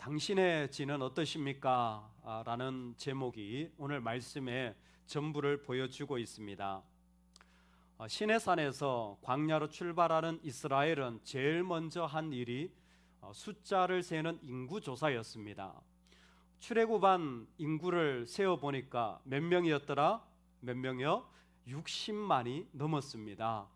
당신의 지는 어떠십니까? 라는 제목이 오늘 말씀의 전부를 보여주고 있습니다. 시내산에서 광야로 출발하는 이스라엘은 제일 먼저 한 일이 숫자를 세는 인구조사였습니다. 출애굽한 인구를 세어보니까 몇 명이었더라? 몇 명이요? 60만이 넘었습니다.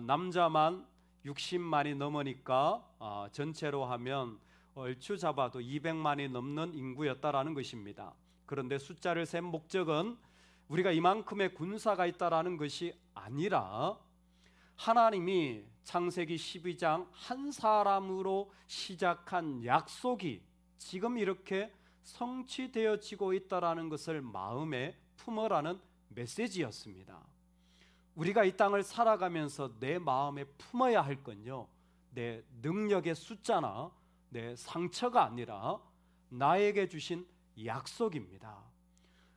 남자만 60만이 넘으니까 전체로 하면 얼추 잡아도 200만이 넘는 인구였다라는 것입니다. 그런데 숫자를 센 목적은 우리가 이만큼의 군사가 있다라는 것이 아니라 하나님이 창세기 12장 한 사람으로 시작한 약속이 지금 이렇게 성취되어지고 있다라는 것을 마음에 품으라는 메시지였습니다. 우리가 이 땅을 살아가면서 내 마음에 품어야 할 건요, 내 능력의 숫자나 내 상처가 아니라 나에게 주신 약속입니다.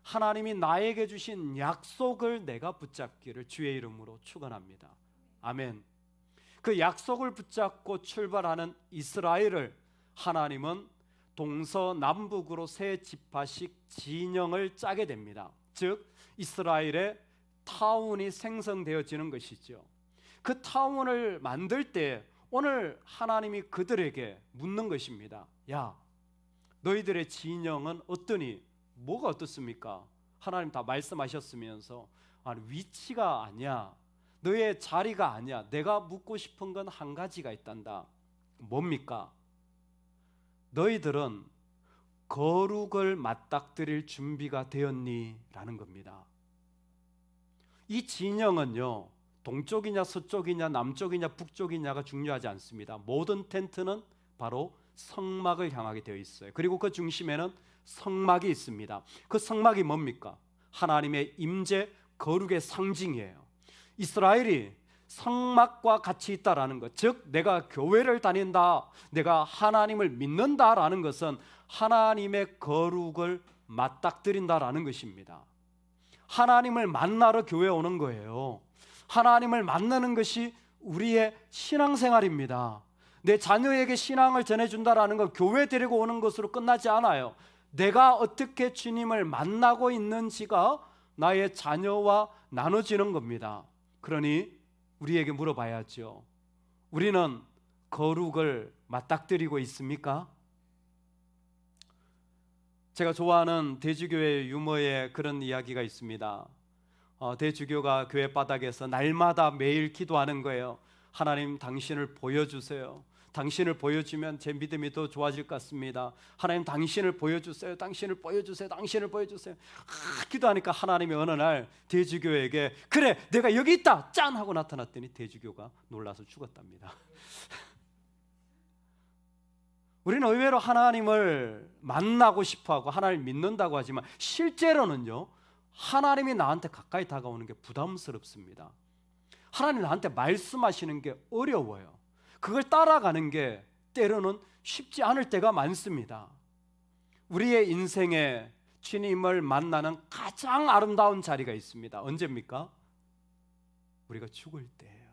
하나님이 나에게 주신 약속을 내가 붙잡기를 주의 이름으로 축원합니다. 아멘. 그 약속을 붙잡고 출발하는 이스라엘을 하나님은 동서남북으로 세 지파식 진영을 짜게 됩니다. 즉 이스라엘의 타운이 생성되어지는 것이죠. 그 타운을 만들 때 오늘 하나님이 그들에게 묻는 것입니다. 야, 너희들의 진영은 어떠니? 뭐가 어떻습니까? 하나님 다 말씀하셨으면서 위치가 아니야, 너의 자리가 아니야. 내가 묻고 싶은 건 한 가지가 있단다. 뭡니까? 너희들은 거룩을 맞닥뜨릴 준비가 되었니? 라는 겁니다. 이 진영은요, 동쪽이냐 서쪽이냐 남쪽이냐 북쪽이냐가 중요하지 않습니다. 모든 텐트는 바로 성막을 향하게 되어 있어요. 그리고 그 중심에는 성막이 있습니다. 그 성막이 뭡니까? 하나님의 임재 거룩의 상징이에요. 이스라엘이 성막과 같이 있다라는 것, 즉 내가 교회를 다닌다, 내가 하나님을 믿는다라는 것은 하나님의 거룩을 맞닥뜨린다라는 것입니다. 하나님을 만나러 교회에 오는 거예요. 하나님을 만나는 것이 우리의 신앙생활입니다. 내 자녀에게 신앙을 전해준다라는 것, 교회 데리고 오는 것으로 끝나지 않아요. 내가 어떻게 주님을 만나고 있는지가 나의 자녀와 나눠지는 겁니다. 그러니 우리에게 물어봐야죠. 우리는 거룩을 맞닥뜨리고 있습니까? 제가 좋아하는 대주교의 유머에 그런 이야기가 있습니다. 대주교가 교회 바닥에서 날마다 매일 기도하는 거예요. 하나님, 당신을 보여주세요. 당신을 보여주면 제 믿음이 더 좋아질 것 같습니다. 하나님, 당신을 보여주세요. 당신을 보여주세요. 당신을 보여주세요. 기도하니까 하나님이 어느 날 대주교에게 그래, 내가 여기 있다! 짠! 하고 나타났더니 대주교가 놀라서 죽었답니다. 우리는 의외로 하나님을 만나고 싶어하고 하나님을 믿는다고 하지만 실제로는요, 하나님이 나한테 가까이 다가오는 게 부담스럽습니다. 하나님 나한테 말씀하시는 게 어려워요. 그걸 따라가는 게 때로는 쉽지 않을 때가 많습니다. 우리의 인생에 주님을 만나는 가장 아름다운 자리가 있습니다. 언제입니까? 우리가 죽을 때예요.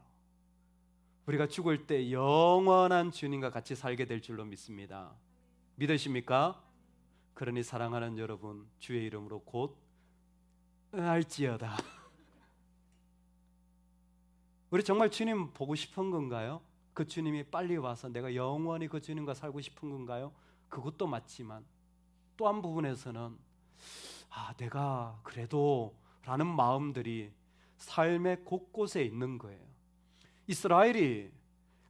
우리가 죽을 때 영원한 주님과 같이 살게 될 줄로 믿습니다. 믿으십니까? 그러니 사랑하는 여러분, 주의 이름으로 곧 알지어다. 우리 정말 주님 보고 싶은 건가요? 그 주님이 빨리 와서 내가 영원히 그 주님과 살고 싶은 건가요? 그것도 맞지만 또 한 부분에서는 내가 그래도 라는 마음들이 삶의 곳곳에 있는 거예요. 이스라엘이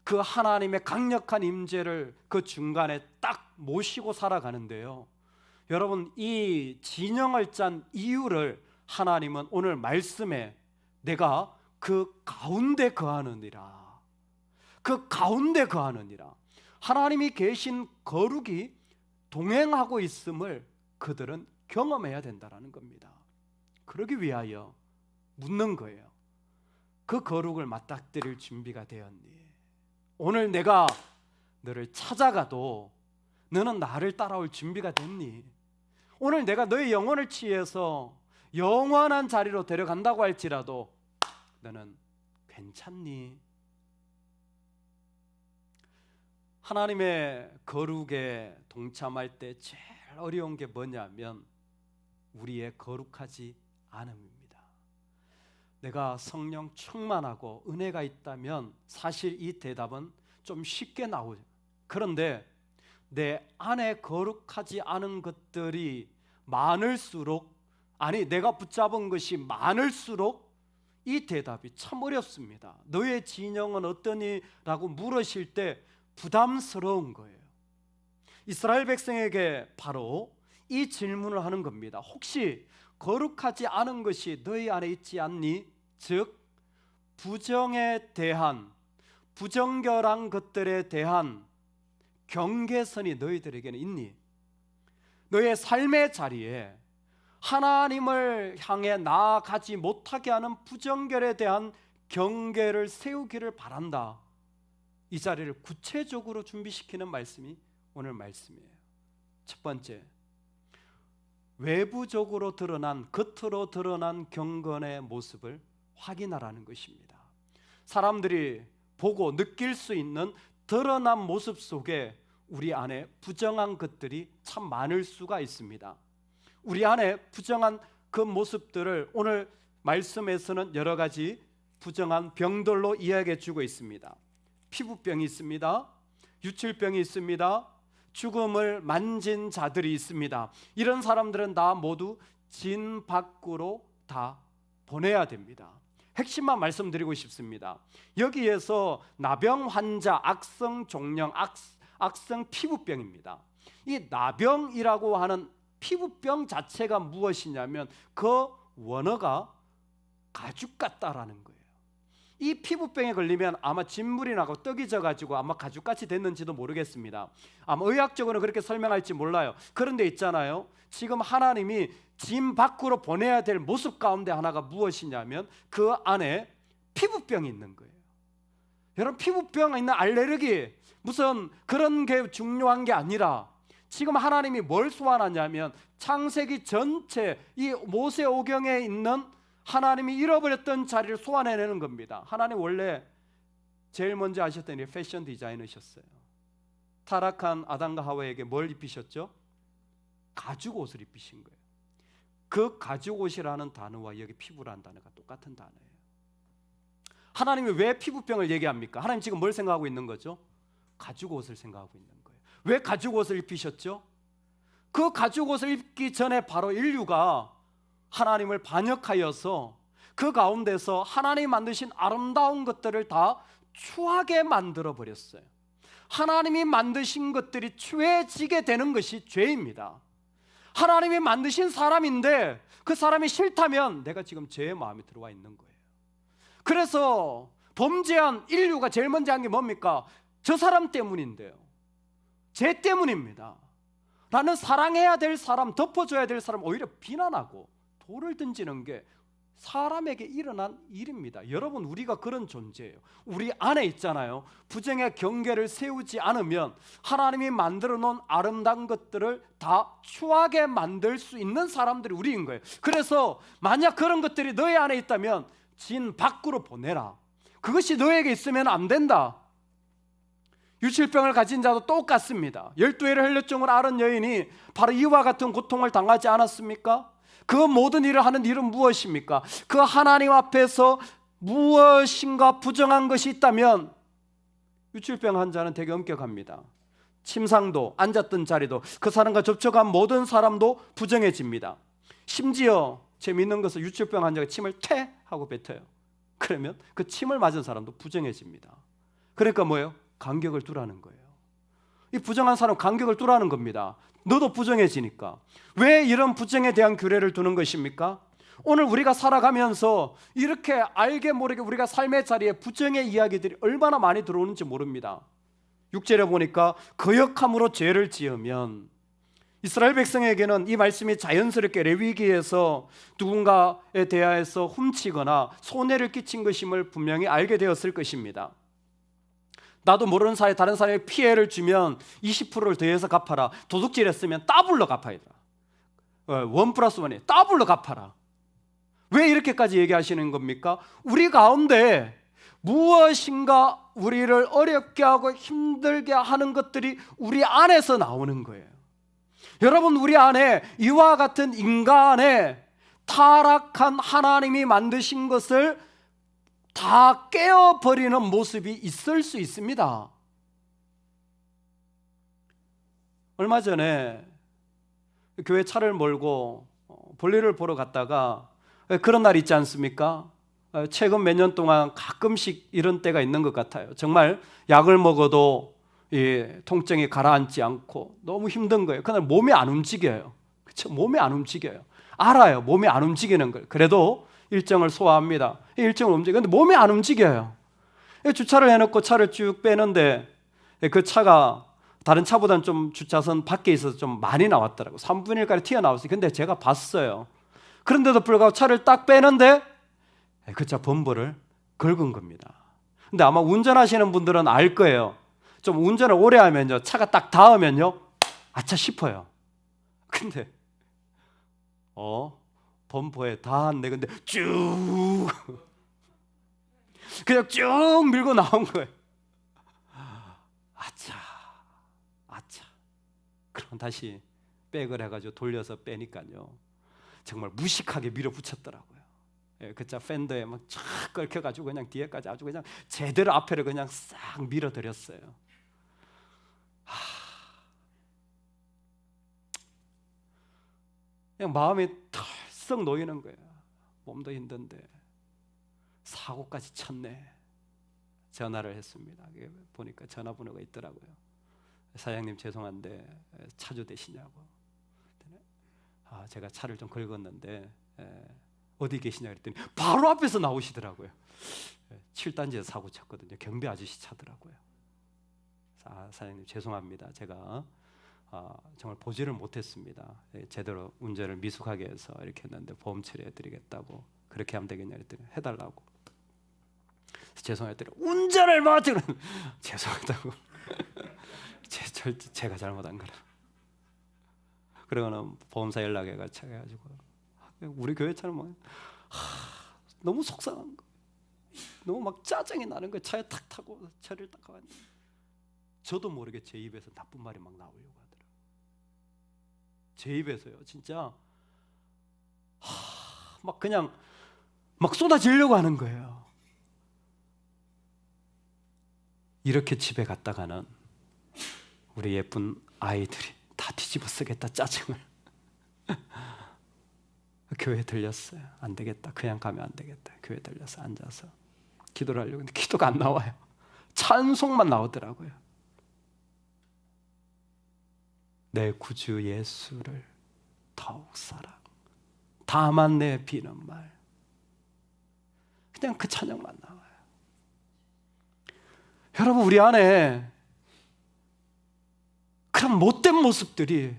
그 하나님의 강력한 임재를 그 중간에 딱 모시고 살아가는데요, 여러분, 이 진영을 짠 이유를 하나님은 오늘 말씀에 내가 그 가운데 거하느니라, 그 가운데 거하느니라, 하나님이 계신 거룩이 동행하고 있음을 그들은 경험해야 된다는 겁니다. 그러기 위하여 묻는 거예요. 그 거룩을 맞닥뜨릴 준비가 되었니? 오늘 내가 너를 찾아가도 너는 나를 따라올 준비가 됐니? 오늘 내가 너의 영혼을 취해서 영원한 자리로 데려간다고 할지라도 너는 괜찮니? 하나님의 거룩에 동참할 때 제일 어려운 게 뭐냐면 우리의 거룩하지 않음입니다. 내가 성령 충만하고 은혜가 있다면 사실 이 대답은 좀 쉽게 나오죠. 그런데 내 안에 거룩하지 않은 것들이 많을수록, 아니 내가 붙잡은 것이 많을수록 이 대답이 참 어렵습니다. 너의 진영은 어떠니? 라고 물으실 때 부담스러운 거예요. 이스라엘 백성에게 바로 이 질문을 하는 겁니다. 혹시 거룩하지 않은 것이 너희 안에 있지 않니? 즉 부정에 대한, 부정결한 것들에 대한 경계선이 너희들에게는 있니? 너의 삶의 자리에 하나님을 향해 나아가지 못하게 하는 부정결에 대한 경계를 세우기를 바란다. 이 자리를 구체적으로 준비시키는 말씀이 오늘 말씀이에요. 첫 번째, 외부적으로 드러난, 겉으로 드러난 경건의 모습을 확인하라는 것입니다. 사람들이 보고 느낄 수 있는 드러난 모습 속에 우리 안에 부정한 것들이 참 많을 수가 있습니다. 우리 안에 부정한 그 모습들을 오늘 말씀에서는 여러 가지 부정한 병들로 이야기해 주고 있습니다. 피부병이 있습니다. 유출병이 있습니다. 죽음을 만진 자들이 있습니다. 이런 사람들은 다 모두 진 밖으로 다 보내야 됩니다. 핵심만 말씀드리고 싶습니다. 여기에서 나병 환자, 악성 종양, 악성 피부병입니다. 이 나병이라고 하는 피부병 자체가 무엇이냐면 그 원어가 가죽 같다라는 거예요. 이 피부병에 걸리면 아마 진물이 나고 떡이 져가지고 아마 가죽같이 됐는지도 모르겠습니다. 아마 의학적으로는 그렇게 설명할지 몰라요. 그런데 있잖아요, 지금 하나님이 진 밖으로 보내야 될 모습 가운데 하나가 무엇이냐면 그 안에 피부병이 있는 거예요. 여러분, 피부병 있는 알레르기 무슨 그런 게 중요한 게 아니라 지금 하나님이 뭘 소환하냐면 창세기 전체 이 모세오경에 있는 하나님이 잃어버렸던 자리를 소환해내는 겁니다. 하나님 원래 제일 먼저 하셨던 일이 패션 디자이너셨어요. 타락한 아담과 하와에게 뭘 입히셨죠? 가죽 옷을 입히신 거예요. 그 가죽 옷이라는 단어와 여기 피부라는 단어가 똑같은 단어예요. 하나님이 왜 피부병을 얘기합니까? 하나님 지금 뭘 생각하고 있는 거죠? 가죽 옷을 생각하고 있는 거예요. 왜 가죽 옷을 입히셨죠? 그 가죽 옷을 입기 전에 바로 인류가 하나님을 반역하여서 그 가운데서 하나님이 만드신 아름다운 것들을 다 추하게 만들어 버렸어요. 하나님이 만드신 것들이 추해지게 되는 것이 죄입니다. 하나님이 만드신 사람인데 그 사람이 싫다면 내가 지금 죄의 마음이 들어와 있는 거예요. 그래서 범죄한 인류가 제일 먼저 한 게 뭡니까? 저 사람 때문인데요, 죄 때문입니다 라는 사랑해야 될 사람, 덮어줘야 될 사람 오히려 비난하고 돌을 던지는 게 사람에게 일어난 일입니다. 여러분, 우리가 그런 존재예요. 우리 안에 있잖아요, 부정의 경계를 세우지 않으면 하나님이 만들어 놓은 아름다운 것들을 다 추하게 만들 수 있는 사람들이 우리인 거예요. 그래서 만약 그런 것들이 너희 안에 있다면 진 밖으로 보내라. 그것이 너에게 있으면 안 된다. 유출병을 가진 자도 똑같습니다. 12회를 혈류증을 앓은 여인이 바로 이와 같은 고통을 당하지 않았습니까? 그 모든 일을 하는 일은 무엇입니까? 그 하나님 앞에서 무엇인가 부정한 것이 있다면 유출병 환자는 되게 엄격합니다. 침상도, 앉았던 자리도, 그 사람과 접촉한 모든 사람도 부정해집니다. 심지어 재미있는 것은 유출병 환자가 침을 퇴 하고 뱉어요. 그러면 그 침을 맞은 사람도 부정해집니다. 그러니까 뭐예요? 간격을 두라는 거예요. 이 부정한 사람 간격을 두라는 겁니다. 너도 부정해지니까. 왜 이런 부정에 대한 규례를 두는 것입니까? 오늘 우리가 살아가면서 이렇게 알게 모르게 우리가 삶의 자리에 부정의 이야기들이 얼마나 많이 들어오는지 모릅니다. 6절에 보니까 거역함으로 죄를 지으면, 이스라엘 백성에게는 이 말씀이 자연스럽게 레위기에서 누군가에 대하여서 훔치거나 손해를 끼친 것임을 분명히 알게 되었을 것입니다. 나도 모르는 사이에 다른 사람에게 피해를 주면 20%를 더해서 갚아라. 도둑질 했으면 더블로 갚아야 돼. 1+1이 더블로 갚아라. 왜 이렇게까지 얘기하시는 겁니까? 우리 가운데 무엇인가 우리를 어렵게 하고 힘들게 하는 것들이 우리 안에서 나오는 거예요. 여러분, 우리 안에 이와 같은 인간의 타락한 하나님이 만드신 것을 다 깨어버리는 모습이 있을 수 있습니다. 얼마 전에 교회 차를 몰고 볼일을 보러 갔다가, 그런 날 있지 않습니까? 최근 몇 년 동안 가끔씩 이런 때가 있는 것 같아요. 정말 약을 먹어도 통증이 가라앉지 않고 너무 힘든 거예요. 그날 몸이 안 움직여요. 그렇죠? 몸이 안 움직여요. 알아요, 몸이 안 움직이는 걸. 그래도 일정을 소화합니다. 일정을 움직이는데 몸이 안 움직여요. 주차를 해놓고 차를 쭉 빼는데 그 차가 다른 차보다는 좀 주차선 밖에 있어서 좀 많이 나왔더라고요. 3분의 1까지 튀어나왔어요. 근데 제가 봤어요. 그런데도 불구하고 차를 딱 빼는데 그 차 범퍼를 긁은 겁니다. 근데 아마 운전하시는 분들은 알 거예요. 좀 운전을 오래 하면요, 차가 딱 닿으면요, 아차 싶어요. 근데 범퍼에 닿았네. 근데 쭉 그냥 쭉 밀고 나온 거예요. 아차. 그럼 다시 백을 해가지고 돌려서 빼니까요, 정말 무식하게 밀어붙였더라고요. 그 차 팬더에 막 쫙 긁혀가지고 그냥 뒤에까지 아주 그냥 제대로 앞에를 그냥 싹 밀어드렸어요. 그냥 마음이 털썩 놓이는 거예요. 몸도 힘든데 사고까지 쳤네. 전화를 했습니다. 보니까 전화번호가 있더라고요. 사장님, 죄송한데 차주 되시냐고. 제가 차를 좀 긁었는데 어디 계시냐 그랬더니 바로 앞에서 나오시더라고요. 7단지에서 사고 쳤거든요. 경비 아저씨 차더라고요. 사장님, 죄송합니다. 제가 정말 보지를 못했습니다. 제대로 운전을 미숙하게 해서 이렇게 했는데 보험 처리해드리겠다고. 그렇게 하면 되겠냐 그랬더니 해달라고. 죄송했더니 운전을 못하는 죄송하다고. 제가 잘못한 거라. 그러고는 보험사 연락해가지고 우리 교회 차는 뭐 너무 속상한 거, 너무 막 짜증이 나는 거예요. 차에 탁 타고 차를 딱 가봤는데 저도 모르게 제 입에서 나쁜 말이 막 나오려고 하더라고요. 제 입에서요, 진짜 막 그냥 막 쏟아지려고 하는 거예요. 이렇게 집에 갔다가는 우리 예쁜 아이들이 다 뒤집어 쓰겠다, 짜증을. 교회 들렸어요. 안 되겠다, 그냥 가면 안 되겠다. 교회 들려서 앉아서 기도를 하려고 했는데 기도가 안 나와요. 찬송만 나오더라고요. 내 구주 예수를 더욱 사랑, 다만 내 비는 말, 그냥 그 찬양만 나와요. 여러분, 우리 안에 그런 못된 모습들이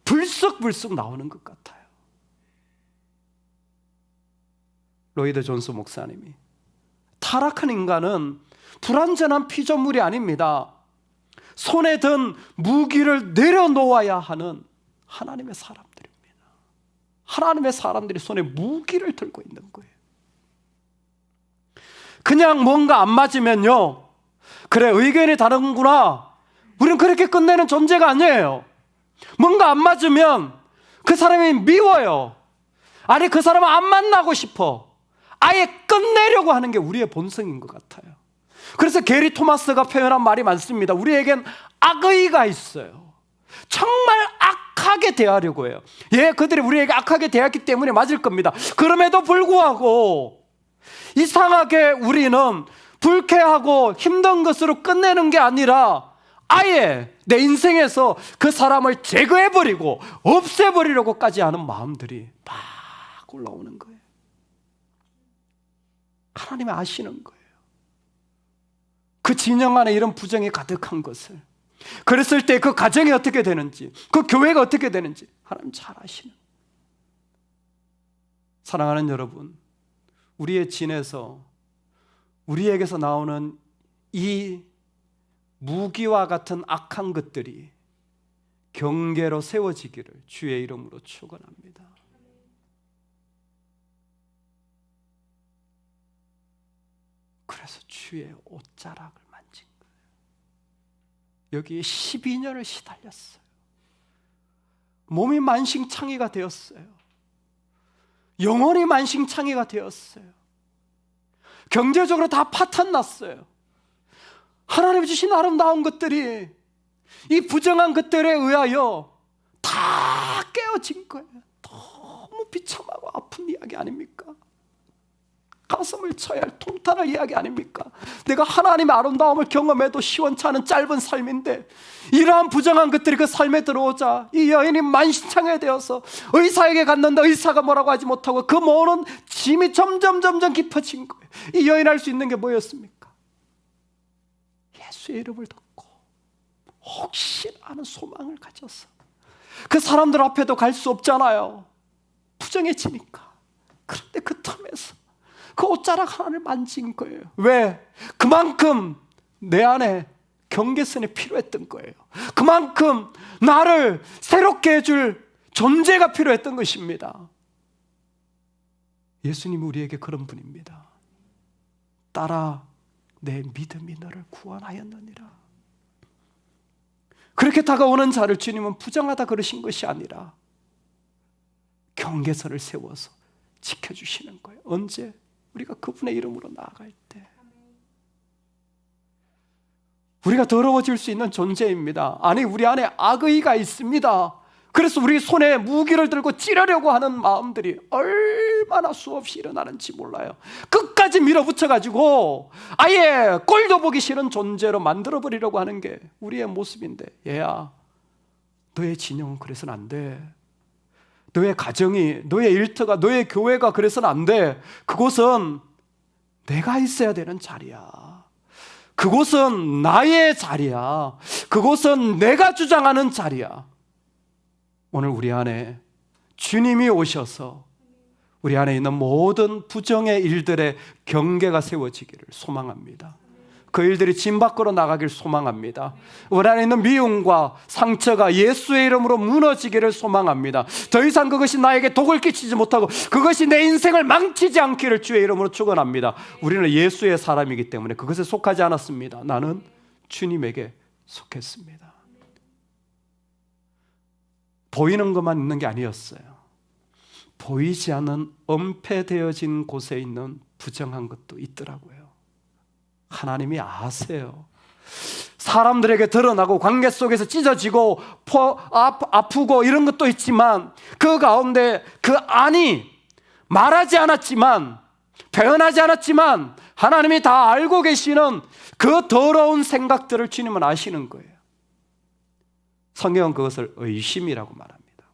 불쑥불쑥 나오는 것 같아요. 로이드 존스 목사님이 타락한 인간은 불완전한 피조물이 아닙니다. 손에 든 무기를 내려놓아야 하는 하나님의 사람들입니다. 하나님의 사람들이 손에 무기를 들고 있는 거예요. 그냥 뭔가 안 맞으면요, 그래, 의견이 다른구나, 우리는 그렇게 끝내는 존재가 아니에요. 뭔가 안 맞으면 그 사람이 미워요. 아니, 그 사람은 안 만나고 싶어. 아예 끝내려고 하는 게 우리의 본성인 것 같아요. 그래서 게리 토마스가 표현한 말이 많습니다. 우리에겐 악의가 있어요. 정말 악하게 대하려고 해요. 그들이 우리에게 악하게 대했기 때문에 맞을 겁니다. 그럼에도 불구하고 이상하게 우리는 불쾌하고 힘든 것으로 끝내는 게 아니라 아예 내 인생에서 그 사람을 제거해버리고 없애버리려고까지 하는 마음들이 막 올라오는 거예요. 하나님이 아시는 거예요. 그 진영 안에 이런 부정이 가득한 것을. 그랬을 때 그 가정이 어떻게 되는지, 그 교회가 어떻게 되는지 하나님 잘 아시는. 사랑하는 여러분, 우리의 진에서, 우리에게서 나오는 이 무기와 같은 악한 것들이 경계로 세워지기를 주의 이름으로 축원합니다. 그래서 주의 옷자락을 만진 거예요. 여기에 12년을 시달렸어요. 몸이 만신창이가 되었어요. 영혼이 만신창이가 되었어요. 경제적으로 다 파탄났어요. 하나님 주신 아름다운 것들이 이 부정한 것들에 의하여 다 깨어진 거예요. 너무 비참하고 아픈 이야기 아닙니까? 가슴을 쳐야 할 통탄할 이야기 아닙니까? 내가 하나님의 아름다움을 경험해도 시원치 않은 짧은 삶인데 이러한 부정한 것들이 그 삶에 들어오자 이 여인이 만신창이 되어서 의사에게 갔는데 의사가 뭐라고 하지 못하고 그 모는 짐이 점점 깊어진 거예요. 이 여인이 할 수 있는 게 뭐였습니까? 예수의 이름을 듣고 혹시나 하는 소망을 가져서 그 사람들 앞에도 갈 수 없잖아요. 부정해지니까. 그런데 그 틈에서 그 옷자락 하나를 만진 거예요. 왜? 그만큼 내 안에 경계선이 필요했던 거예요. 그만큼 나를 새롭게 해줄 존재가 필요했던 것입니다. 예수님이 우리에게 그런 분입니다. 딸아, 내 믿음이 너를 구원하였느니라. 그렇게 다가오는 자를 주님은 부정하다 그러신 것이 아니라 경계선을 세워서 지켜주시는 거예요. 언제? 우리가 그분의 이름으로 나아갈 때. 우리가 더러워질 수 있는 존재입니다. 아니, 우리 안에 악의가 있습니다. 그래서 우리 손에 무기를 들고 찌르려고 하는 마음들이 얼마나 수없이 일어나는지 몰라요. 끝까지 밀어붙여가지고 아예 꼴도 보기 싫은 존재로 만들어버리려고 하는 게 우리의 모습인데, 얘야, 너의 진영은 그래서는 안 돼. 너의 가정이, 너의 일터가, 너의 교회가 그래서는 안 돼. 그곳은 내가 있어야 되는 자리야. 그곳은 나의 자리야. 그곳은 내가 주장하는 자리야. 오늘 우리 안에 주님이 오셔서 우리 안에 있는 모든 부정의 일들의 경계가 세워지기를 소망합니다. 그 일들이 진 밖으로 나가길 소망합니다. 우리 안에 있는 미움과 상처가 예수의 이름으로 무너지기를 소망합니다. 더 이상 그것이 나에게 독을 끼치지 못하고 그것이 내 인생을 망치지 않기를 주의 이름으로 축원합니다. 우리는 예수의 사람이기 때문에 그것에 속하지 않았습니다. 나는 주님에게 속했습니다. 보이는 것만 있는 게 아니었어요. 보이지 않는 엄폐되어진 곳에 있는 부정한 것도 있더라고요. 하나님이 아세요. 사람들에게 드러나고 관계 속에서 찢어지고 아프고 이런 것도 있지만 그 가운데 그 안이 말하지 않았지만, 표현하지 않았지만 하나님이 다 알고 계시는 그 더러운 생각들을 주님은 아시는 거예요. 성경은 그것을 의심이라고 말합니다.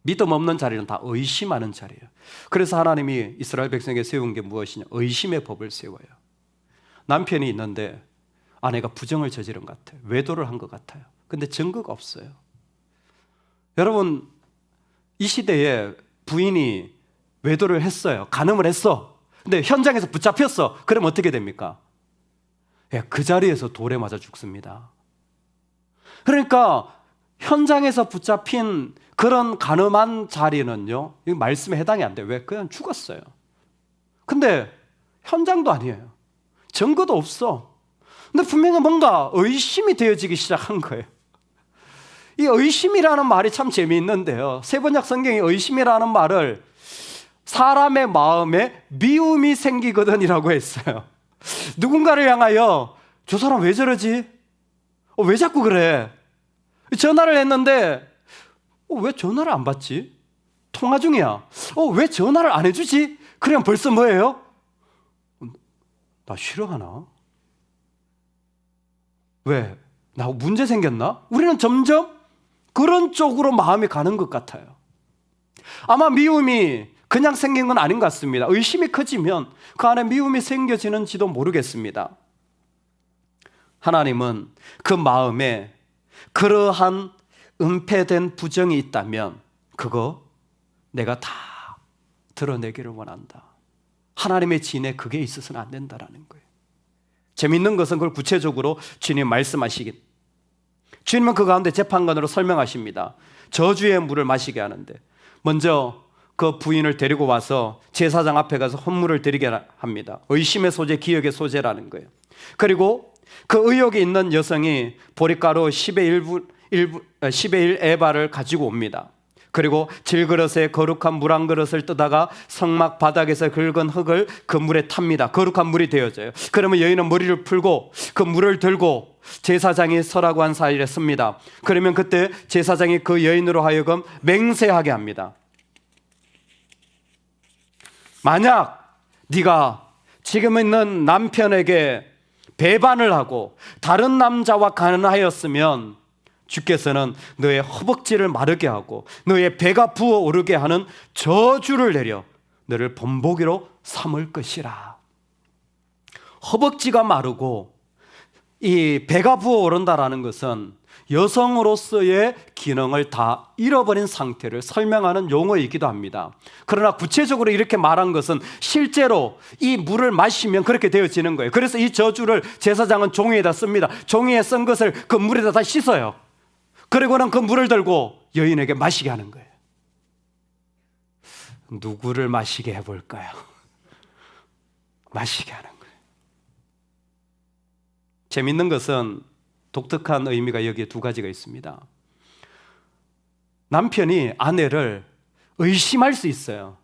믿음 없는 자리는 다 의심하는 자리예요. 그래서 하나님이 이스라엘 백성에게 세운 게 무엇이냐? 의심의 법을 세워요. 남편이 있는데 아내가 부정을 저지른 것 같아요. 외도를 한 것 같아요. 근데 증거가 없어요. 여러분, 이 시대에 부인이 외도를 했어요. 간음을 했어. 근데 현장에서 붙잡혔어. 그럼 어떻게 됩니까? 그 자리에서 돌에 맞아 죽습니다. 그러니까 현장에서 붙잡힌 그런 간음한 자리는요, 이 말씀에 해당이 안 돼요. 왜? 그냥 죽었어요. 근데 현장도 아니에요. 증거도 없어. 근데 분명히 뭔가 의심이 되어지기 시작한 거예요. 이 의심이라는 말이 참 재미있는데요, 세번역 성경이 의심이라는 말을 사람의 마음에 미움이 생기거든이라고 했어요. 누군가를 향하여 저 사람 왜 저러지? 왜 자꾸 그래? 전화를 했는데 왜 전화를 안 받지? 통화 중이야. 왜 전화를 안 해주지? 그러면 벌써 뭐예요? 나 싫어하나? 왜? 나하고 문제 생겼나? 우리는 점점 그런 쪽으로 마음이 가는 것 같아요. 아마 미움이 그냥 생긴 건 아닌 것 같습니다. 의심이 커지면 그 안에 미움이 생겨지는지도 모르겠습니다. 하나님은 그 마음에 그러한 은폐된 부정이 있다면 그거 내가 다 드러내기를 원한다. 하나님의 진에 그게 있어서는 안 된다라는 거예요. 재밌는 것은 그걸 구체적으로 주님 말씀하시긴, 주님은 그 가운데 재판관으로 설명하십니다. 저주의 물을 마시게 하는데 먼저 그 부인을 데리고 와서 제사장 앞에 가서 헌물을 드리게 합니다. 의심의 소재, 기억의 소재라는 거예요. 그리고 그 의혹이 있는 여성이 보리가루 10의 1 에바를 가지고 옵니다. 그리고 질그릇에 거룩한 물 한 그릇을 뜨다가 성막 바닥에서 긁은 흙을 그 물에 탑니다. 거룩한 물이 되어져요. 그러면 여인은 머리를 풀고 그 물을 들고 제사장이 서라고 한 사이에 씁니다. 그러면 그때 제사장이 그 여인으로 하여금 맹세하게 합니다. 만약 네가 지금 있는 남편에게 배반을 하고 다른 남자와 간하였으면 주께서는 너의 허벅지를 마르게 하고 너의 배가 부어오르게 하는 저주를 내려 너를 본보기로 삼을 것이라. 허벅지가 마르고 이 배가 부어오른다라는 것은 여성으로서의 기능을 다 잃어버린 상태를 설명하는 용어이기도 합니다. 그러나 구체적으로 이렇게 말한 것은 실제로 이 물을 마시면 그렇게 되어지는 거예요. 그래서 이 저주를 제사장은 종이에다 씁니다. 종이에 쓴 것을 그 물에다 다 씻어요. 그리고는 그 물을 들고 여인에게 마시게 하는 거예요. 누구를 마시게 해볼까요? 마시게 하는 거예요. 재밌는 것은 독특한 의미가 여기에 두 가지가 있습니다. 남편이 아내를 의심할 수 있어요.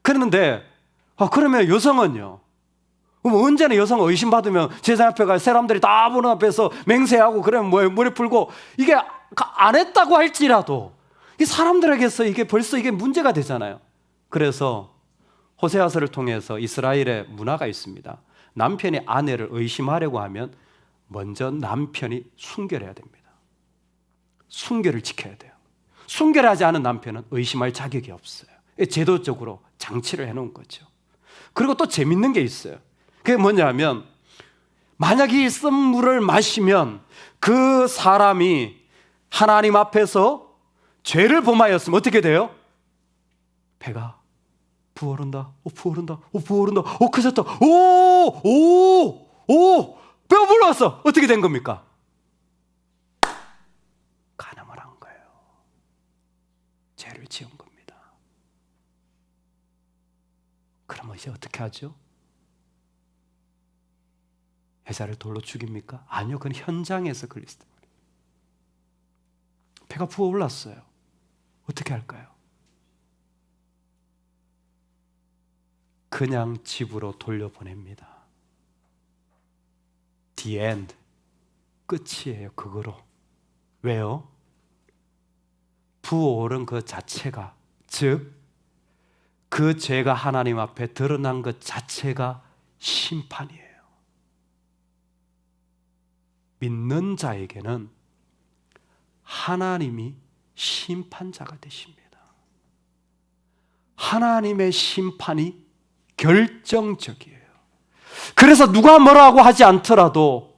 그런데 그러면 여성은요? 그럼 언제나 여성 의심받으면 제사 앞에 가 사람들이 다 보는 앞에서 맹세하고 그러면 머리 풀고 이게 안 했다고 할지라도 이 사람들에게서 이게 벌써 이게 문제가 되잖아요. 그래서 호세아서를 통해서 이스라엘의 문화가 있습니다. 남편이 아내를 의심하려고 하면 먼저 남편이 순결해야 됩니다. 순결을 지켜야 돼요. 순결하지 않은 남편은 의심할 자격이 없어요. 제도적으로 장치를 해놓은 거죠. 그리고 또 재밌는 게 있어요. 그게 뭐냐면 만약 이 쓴 물을 마시면 그 사람이 하나님 앞에서 죄를 범하였으면 어떻게 돼요? 배가 부어오른다, 부어오른다, 부어오른다, 커졌다, 배가 불러왔어. 어떻게 된 겁니까? 간음을 한 거예요. 죄를 지은 겁니다. 그러면 이제 어떻게 하죠? 여자를 돌로 죽입니까? 아니요, 그건 현장에서 걸렸어요. 배가 부어올랐어요. 어떻게 할까요? 그냥 집으로 돌려보냅니다. The end. 끝이에요. 그거로. 왜요? 부어오른 그 자체가, 즉 그 죄가 하나님 앞에 드러난 것 자체가 심판이에요. 믿는 자에게는 하나님이 심판자가 되십니다. 하나님의 심판이 결정적이에요. 그래서 누가 뭐라고 하지 않더라도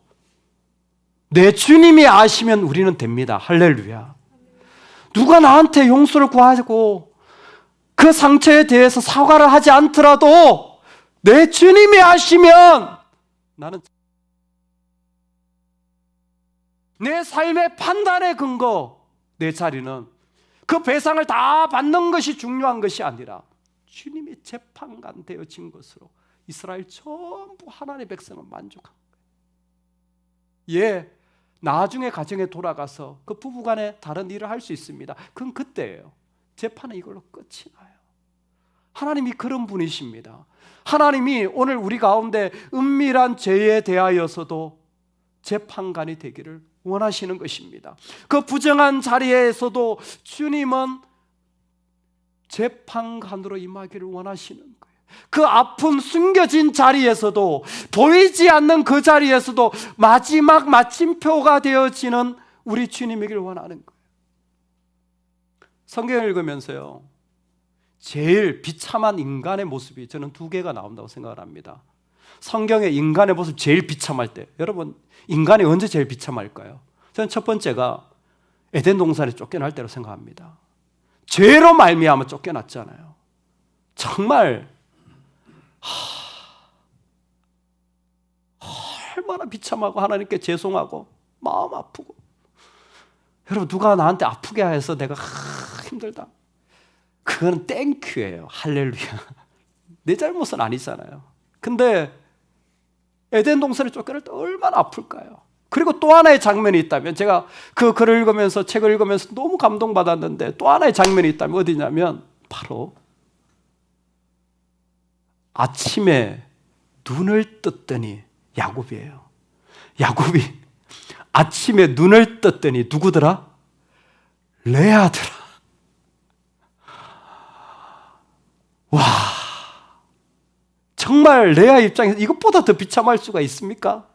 내 주님이 아시면 우리는 됩니다. 할렐루야. 누가 나한테 용서를 구하고 그 상처에 대해서 사과를 하지 않더라도 내 주님이 아시면 나는 내 삶의 판단의 근거, 내 자리는 그 배상을 다 받는 것이 중요한 것이 아니라 주님이 재판관 되어진 것으로 이스라엘 전부 하나님의 백성은 만족한 거예요. 나중에 가정에 돌아가서 그 부부간에 다른 일을 할 수 있습니다. 그건 그때예요. 재판은 이걸로 끝이 나요. 하나님이 그런 분이십니다. 하나님이 오늘 우리 가운데 은밀한 죄에 대하여서도 재판관이 되기를 원하시는 것입니다. 그 부정한 자리에서도 주님은 재판관으로 임하기를 원하시는 거예요. 그 아픈 숨겨진 자리에서도, 보이지 않는 그 자리에서도 마지막 마침표가 되어지는 우리 주님이길 원하는 거예요. 성경을 읽으면서요, 제일 비참한 인간의 모습이 저는 두 개가 나온다고 생각을 합니다. 성경의 인간의 모습 제일 비참할 때, 여러분 인간이 언제 제일 비참할까요? 저는 첫 번째가 에덴 동산에 쫓겨날 때로 생각합니다. 죄로 말미암아 쫓겨났잖아요. 정말 얼마나 비참하고 하나님께 죄송하고 마음 아프고. 여러분 누가 나한테 아프게 해서 내가 힘들다. 그거는 땡큐예요. 할렐루야. 내 잘못은 아니잖아요. 근데 에덴 동산을 쫓겨날 때 얼마나 아플까요? 그리고 또 하나의 장면이 있다면, 제가 그 글을 읽으면서, 책을 읽으면서 너무 감동받았는데, 또 하나의 장면이 있다면 어디냐면 바로 아침에 눈을 떴더니 야곱이에요. 야곱이 아침에 눈을 떴더니 누구더라? 레아더라. 와, 정말 레아 입장에서 이것보다 더 비참할 수가 있습니까?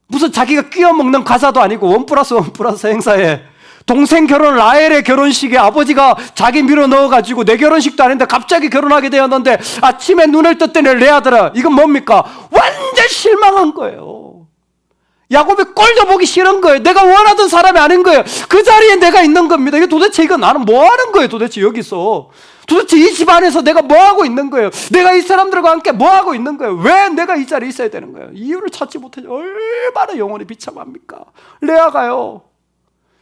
무슨 자기가 끼워먹는 가사도 아니고 1+1+1 행사에 동생 결혼 라헬의 결혼식에 아버지가 자기 밀어 넣어가지고 내 결혼식도 아닌데 갑자기 결혼하게 되었는데 아침에 눈을 떴더니 레아더라. 이건 뭡니까? 완전 실망한 거예요. 야곱이 꼴도 보기 싫은 거예요. 내가 원하던 사람이 아닌 거예요. 그 자리에 내가 있는 겁니다. 이게 도대체 이거 나는 뭐 하는 거예요? 도대체 여기서 도대체 이 집안에서 내가 뭐 하고 있는 거예요? 내가 이 사람들과 함께 뭐 하고 있는 거예요? 왜 내가 이 자리에 있어야 되는 거예요? 이유를 찾지 못해서 얼마나 영혼이 비참합니까? 레아가요,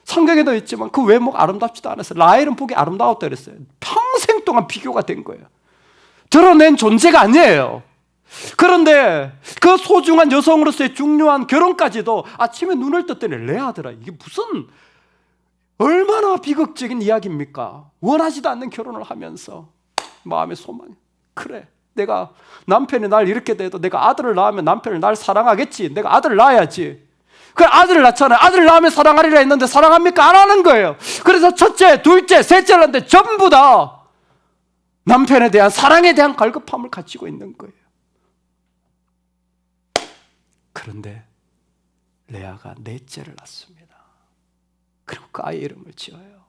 성경에도 있지만 그 외모가 아름답지도 않았어요. 라헬은 보기 아름다웠다 그랬어요. 평생 동안 비교가 된 거예요. 드러낸 존재가 아니에요. 그런데 그 소중한 여성으로서의 중요한 결혼까지도 아침에 눈을 떴더니 레아더라. 이게 무슨 얼마나 비극적인 이야기입니까? 원하지도 않는 결혼을 하면서 마음의 소망이, 그래, 내가 남편이 날 이렇게 돼도 내가 아들을 낳으면 남편을 날 사랑하겠지. 내가 아들을 낳아야지. 그 아들을 낳잖아요. 아들을 낳으면 사랑하리라 했는데 사랑합니까? 안 하는 거예요. 그래서 첫째, 둘째, 셋째를 하는데 전부 다 남편에 대한 사랑에 대한 갈급함을 가지고 있는 거예요. 그런데 레아가 넷째를 낳습니다. 그리고 그 아이의 이름을 지어요.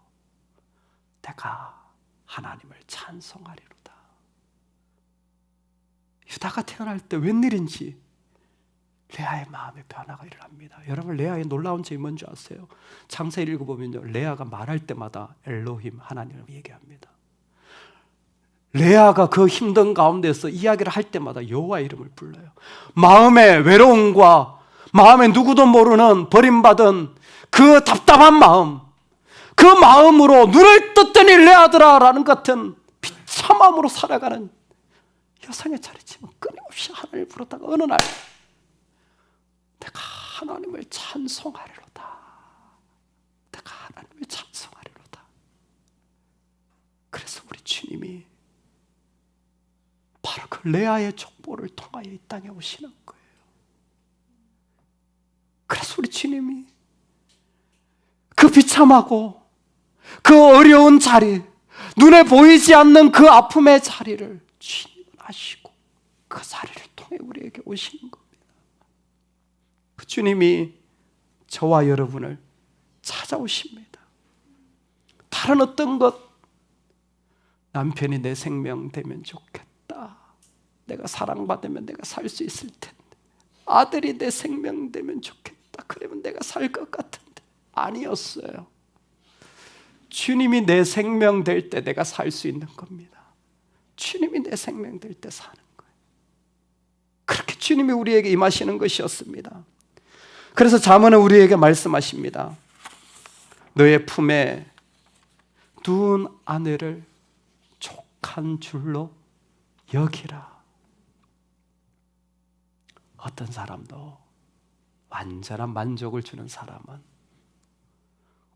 내가 하나님을 찬송하리로다. 유다가 태어날 때 웬일인지 레아의 마음의 변화가 일어납니다. 여러분, 레아의 놀라운 점이 뭔지 아세요? 창세기를 읽어보면요, 레아가 말할 때마다 엘로힘, 하나님을 얘기합니다. 레아가 그 힘든 가운데서 이야기를 할 때마다 여호와 이름을 불러요. 마음의 외로움과 마음에 누구도 모르는 버림받은 그 답답한 마음, 그 마음으로 눈을 떴더니 레아더라라는 같은 비참함으로 살아가는 여성의 자리지만 끊임없이 하나님을 부르다가 어느 날 내가 하나님을 찬송하리로다. 내가 하나님을 찬송하리로다. 그래서 우리 주님이 바로 그 레아의 족보를 통하여 이 땅에 오시는 거예요. 그래서 우리 주님이 그 비참하고 그 어려운 자리, 눈에 보이지 않는 그 아픔의 자리를 주님은 아시고 그 자리를 통해 우리에게 오시는 겁니다. 그 주님이 저와 여러분을 찾아오십니다. 다른 어떤 것, 남편이 내 생명 되면 좋겠다, 내가 사랑받으면 내가 살 수 있을 텐데, 아들이 내 생명 되면 좋겠다, 그러면 내가 살 것 같은데, 아니었어요. 주님이 내 생명 될 때 내가 살 수 있는 겁니다. 주님이 내 생명 될 때 사는 거예요. 그렇게 주님이 우리에게 임하시는 것이었습니다. 그래서 잠언은 우리에게 말씀하십니다. 너의 품에 둔 아내를 족한 줄로 여기라. 어떤 사람도 완전한 만족을 주는 사람은,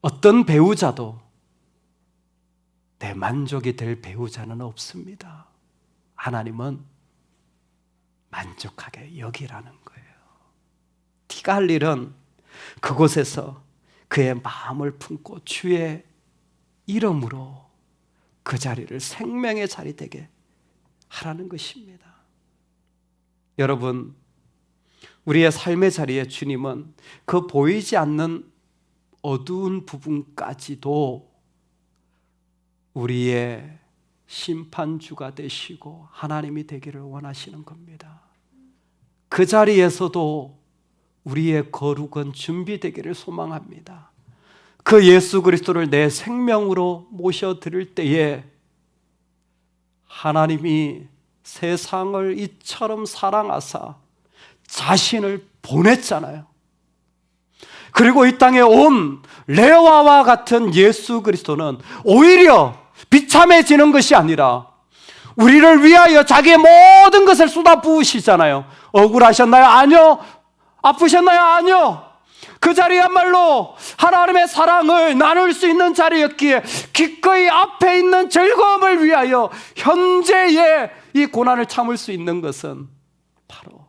어떤 배우자도 내 만족이 될 배우자는 없습니다. 하나님은 만족하게 여기라는 거예요. 네가 할 일은 그곳에서 그의 마음을 품고 주의 이름으로 그 자리를 생명의 자리 되게 하라는 것입니다. 여러분, 우리의 삶의 자리에 주님은 그 보이지 않는 어두운 부분까지도 우리의 심판주가 되시고 하나님이 되기를 원하시는 겁니다. 그 자리에서도 우리의 거룩은 준비되기를 소망합니다. 그 예수 그리스도를 내 생명으로 모셔드릴 때에 하나님이 세상을 이처럼 사랑하사 자신을 보냈잖아요. 그리고 이 땅에 온 레와와 같은 예수 그리스도는 오히려 비참해지는 것이 아니라 우리를 위하여 자기의 모든 것을 쏟아 부으시잖아요. 억울하셨나요? 아니요. 아프셨나요? 아니요. 그 자리야말로 하나님의 사랑을 나눌 수 있는 자리였기에 기꺼이 앞에 있는 즐거움을 위하여 현재의 이 고난을 참을 수 있는 것은 바로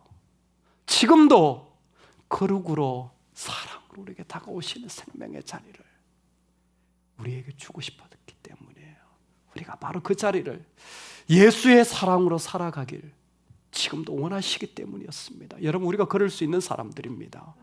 지금도 거룩으로 사랑으로 우리에게 다가오시는 생명의 자리를 우리에게 주고 싶었기 때문이에요. 우리가 바로 그 자리를 예수의 사랑으로 살아가길 지금도 원하시기 때문이었습니다. 여러분, 우리가 걸을 수 있는 사람들입니다.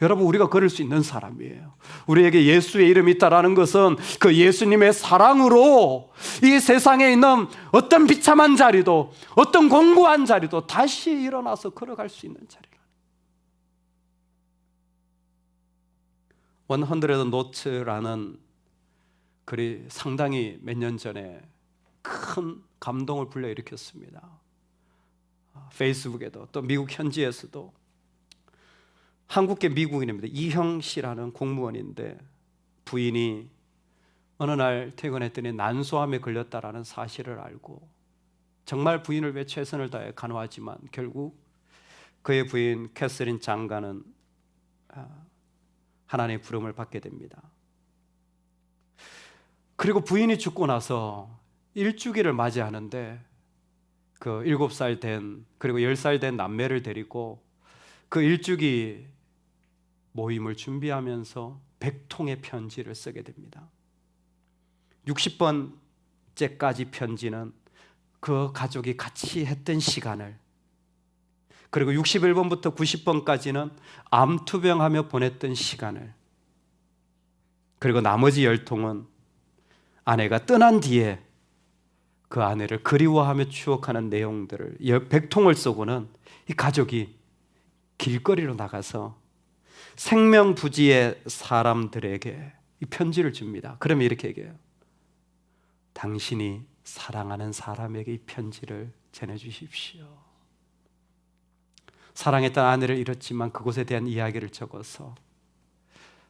여러분, 우리가 걸을 수 있는 사람이에요. 우리에게 예수의 이름이 있다라는 것은 그 예수님의 사랑으로 이 세상에 있는 어떤 비참한 자리도, 어떤 공고한 자리도 다시 일어나서 걸어갈 수 있는 자리라. 100 노트라는 글이 상당히 몇 년 전에 큰 감동을 불러일으켰습니다. 페이스북에도 또 미국 현지에서도. 한국계 미국인입니다. 이형 씨라는 공무원인데 부인이 어느 날 퇴근했더니 난소암에 걸렸다라는 사실을 알고 정말 부인을 위해 최선을 다해 간호하지만 결국 그의 부인 캐서린 장가는 하나님의 부름을 받게 됩니다. 그리고 부인이 죽고 나서 일주기를 맞이하는데 그 7살 된 그리고 10살 된 남매를 데리고 그 일주기 모임을 준비하면서 100통의 편지를 쓰게 됩니다. 60번째까지 편지는 그 가족이 같이 했던 시간을, 그리고 61번부터 90번까지는 암투병하며 보냈던 시간을, 그리고 나머지 10통은 아내가 떠난 뒤에 그 아내를 그리워하며 추억하는 내용들을 100통을 쓰고는 이 가족이 길거리로 나가서 생명부지의 사람들에게 이 편지를 줍니다. 그러면 이렇게 얘기해요. 당신이 사랑하는 사람에게 이 편지를 전해주십시오. 사랑했던 아내를 잃었지만 그곳에 대한 이야기를 적어서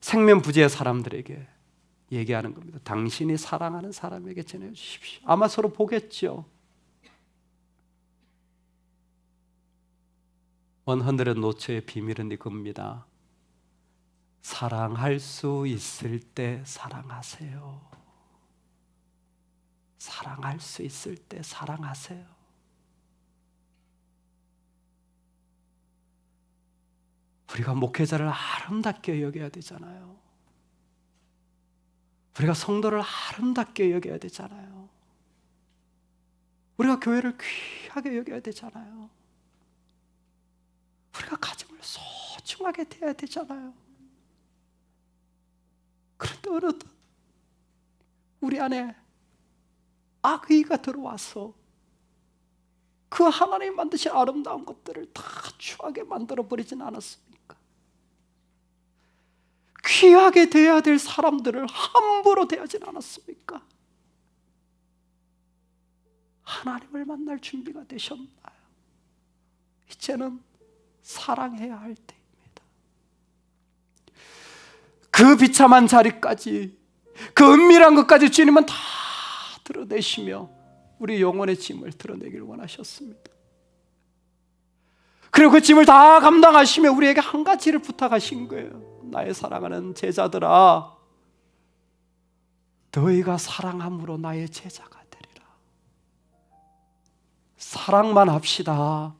생명부지의 사람들에게 얘기하는 겁니다. 당신이 사랑하는 사람에게 전해주십시오. 아마 서로 보겠죠. 100 노트의 비밀은 이겁니다. 사랑할 수 있을 때 사랑하세요. 사랑할 수 있을 때 사랑하세요. 우리가 목회자를 아름답게 여겨야 되잖아요. 우리가 성도를 아름답게 여겨야 되잖아요. 우리가 교회를 귀하게 여겨야 되잖아요. 우리가 가정을 소중하게 대해야 되잖아요. 그런데 어느덧 우리 안에 악의가 들어와서 그 하나님 만드신 아름다운 것들을 다 추하게 만들어버리진 않았습니까? 귀하게 대해야 될 사람들을 함부로 대하진 않았습니까? 하나님을 만날 준비가 되셨나요? 이제는 사랑해야 할 때입니다. 그 비참한 자리까지, 그 은밀한 것까지 주님은 다 드러내시며 우리 영혼의 짐을 드러내길 원하셨습니다. 그리고 그 짐을 다 감당하시며 우리에게 한 가지를 부탁하신 거예요. 나의 사랑하는 제자들아, 너희가 사랑함으로 나의 제자가 되리라. 사랑만 합시다.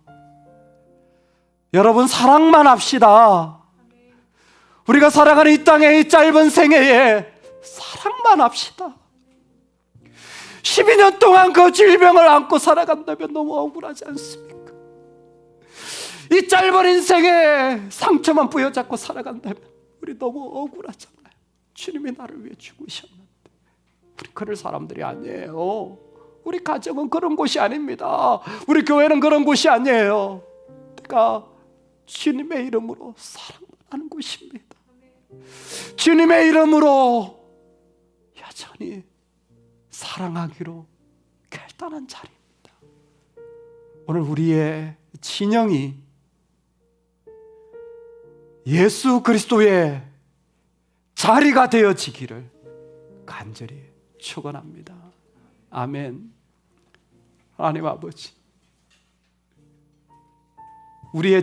여러분, 사랑만 합시다. 우리가 살아가는 이 땅의 이 짧은 생애에 사랑만 합시다. 12년 동안 그 질병을 안고 살아간다면 너무 억울하지 않습니까? 이 짧은 인생에 상처만 부여잡고 살아간다면 우리 너무 억울하잖아요. 주님이 나를 위해 죽으셨는데 우리 그럴 사람들이 아니에요. 우리 가정은 그런 곳이 아닙니다. 우리 교회는 그런 곳이 아니에요. 내가 주님의 이름으로 사랑하는 곳입니다. 주님의 이름으로 여전히 사랑하기로 결단한 자리입니다. 오늘 우리의 진영이 예수 그리스도의 자리가 되어지기를 간절히 축원합니다. 아멘. 하나님 아버지, 우리의